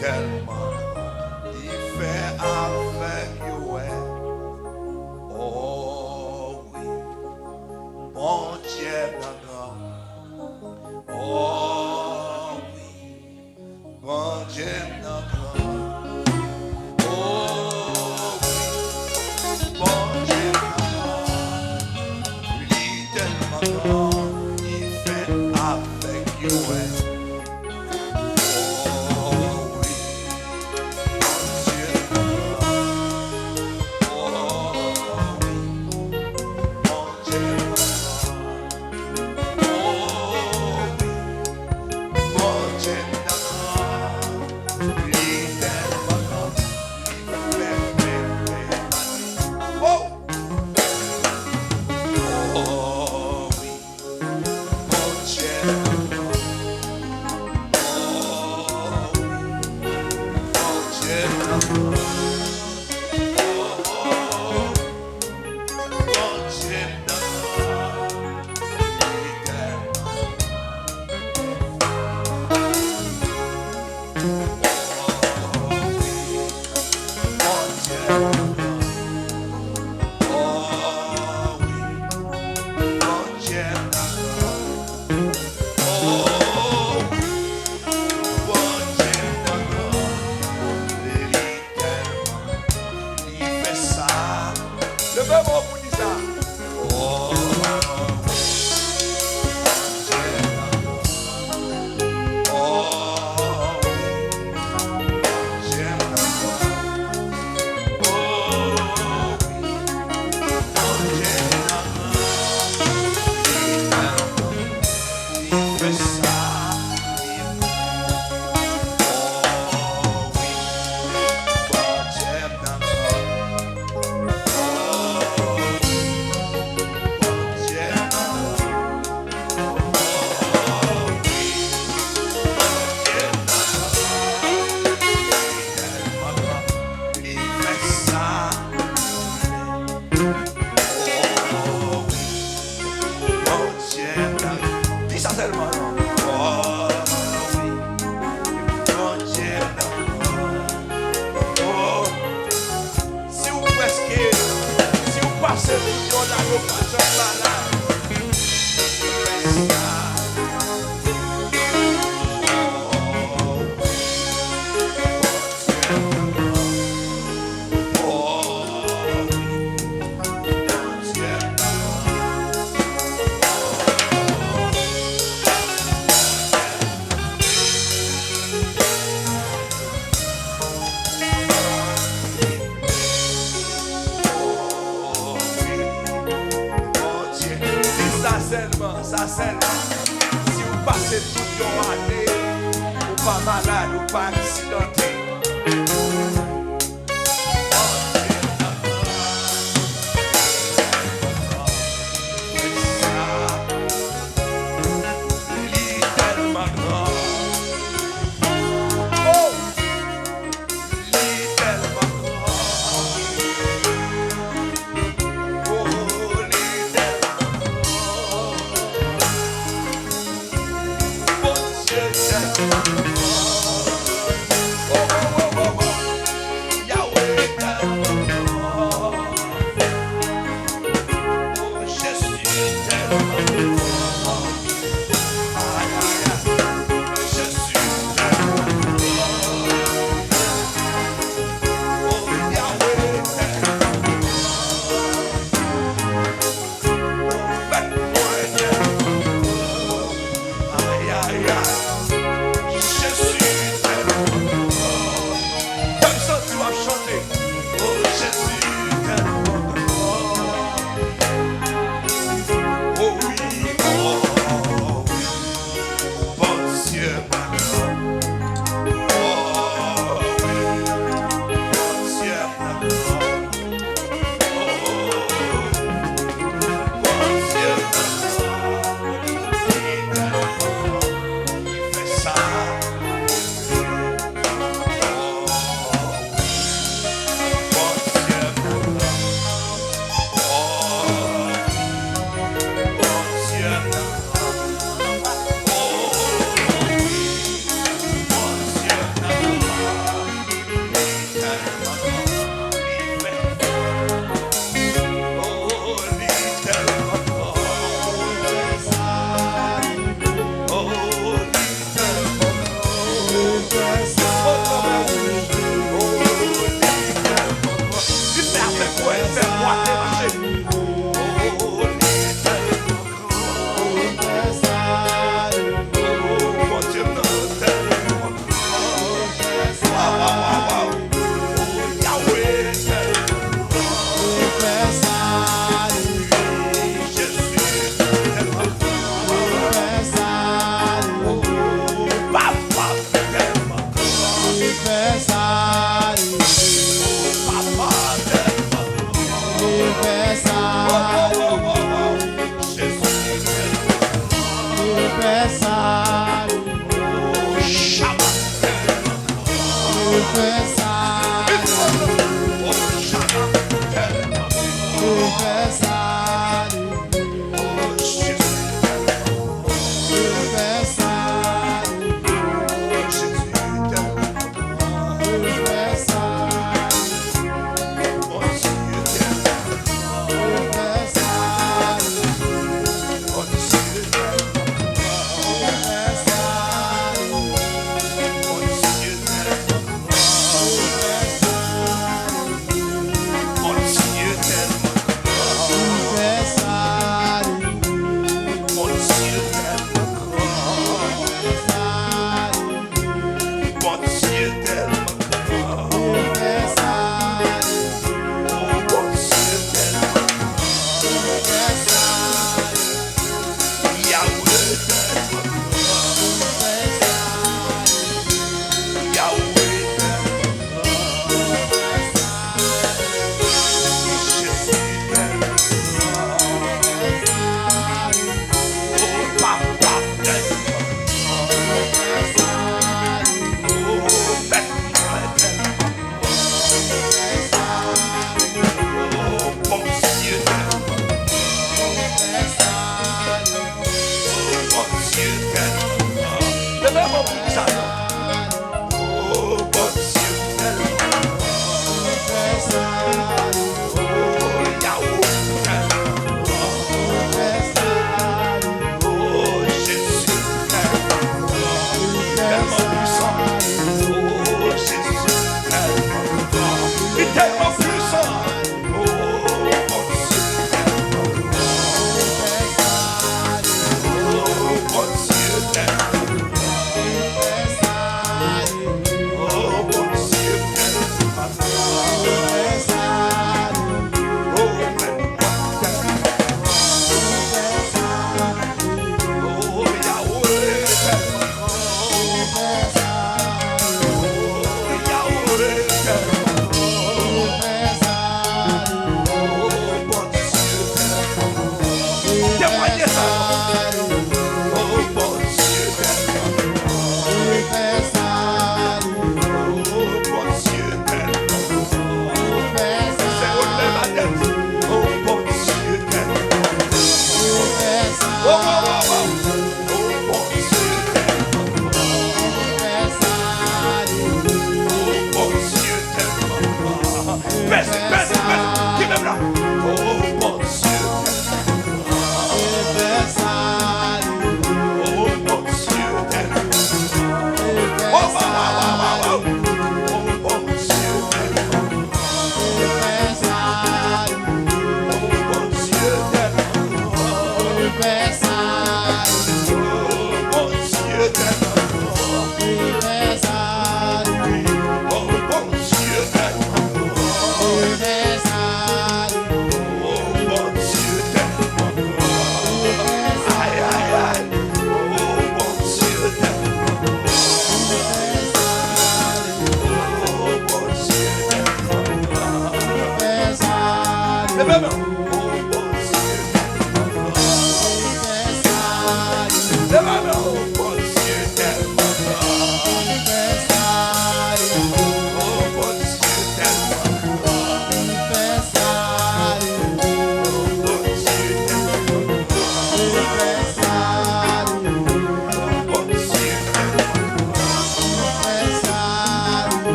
tellement, il fait avec ouais. Oh oui, bon Dieu d'accord. Oh oui, bon Dieu d'accord. Oh oui, bon Dieu d'accord. Lui tellement grand, il fait avec ouais. Ça seulement, si vous passez toute une année, ou pas malade, ou pas accidenté.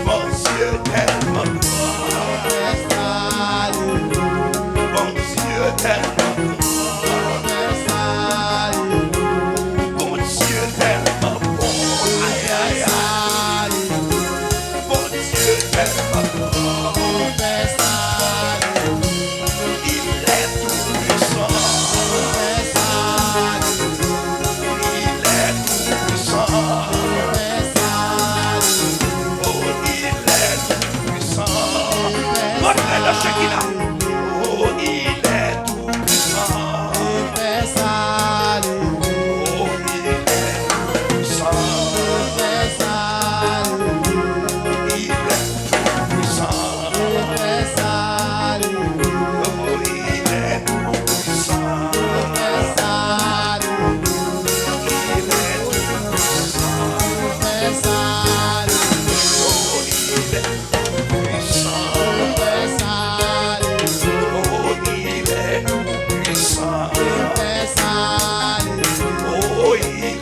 Mon Dieu tellement grand. Mon Dieu tellement grand. Mon Dieu tellement bon. Aïe aïe aïe. Mon Dieu tellement grand. Il est tout puissant. Il est tout puissant. Oh, il est tout puissant. Montrez le Shekinah. Oh, il est tout puissant. Oh, il est tout puissant. Il est tout puissant. Oh, il est tout puissant. Il est tout puissant. Oh, il est tout puissant. Oh, il est tout puissant. Oh, il est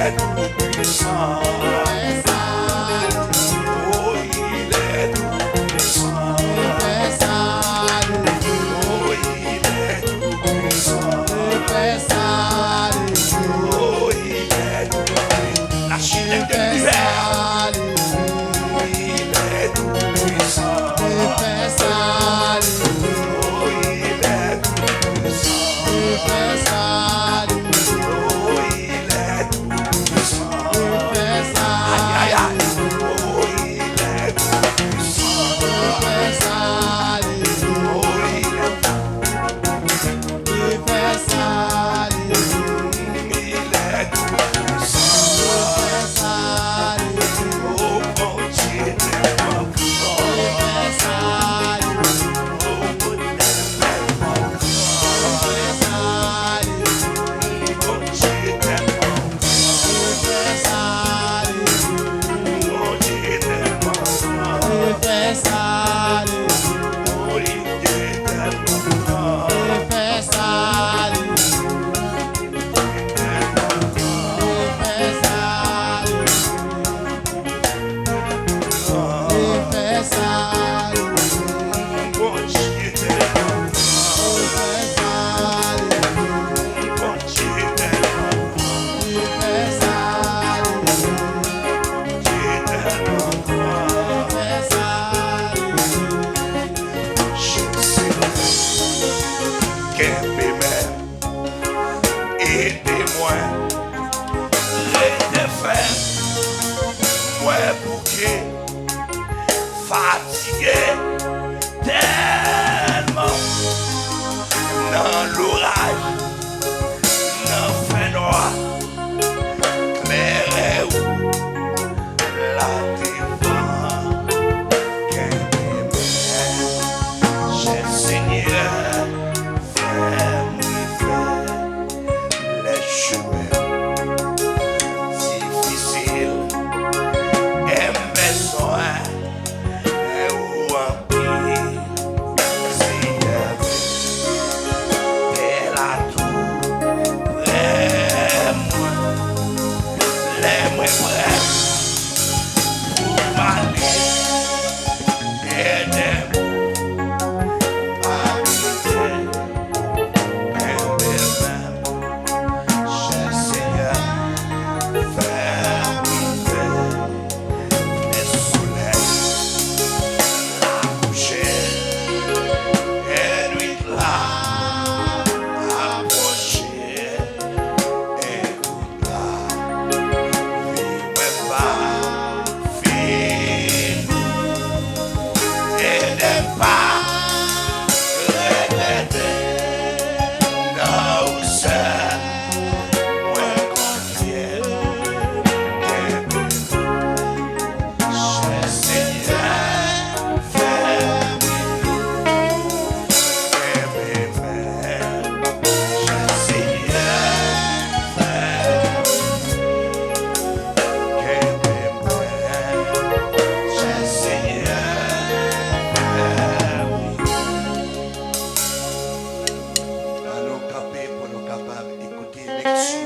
tout puissant. Oh, il est tout puissant. Oh, il est tout puissant. Oh, il est tout puissant. Oh, il est tout puissant. L'architecte de l'univers. Il est tout puissant. Oh, il est tout puissant. Oh, il est tout puissant. Aïe aïe aïe. Oh, il est tout puissant. Oh, il est tout puissant. Oh, mon Dieu tellement grand. Oh, mon Dieu tellement grand. Mon Dieu tellement grand. Mon Dieu tellement grand. Oh, il est tellement grand. Mon Dieu tellement grand. Mon Dieu tellement grand. Dieu tellement grand. Je sais qu'un bébé, aidez-moi, redéfaire, moi bouquet, fatigué, tellement, dans l'orage, dans fin noir, clairé où la devant, qu'un bébé, j'ai Seigneur, fais-moi faire les chemins difficiles et besoin et où en pire si elle a tout près moi les moins près pour m'aller et des mots habiter et des mêmes je sais lecture.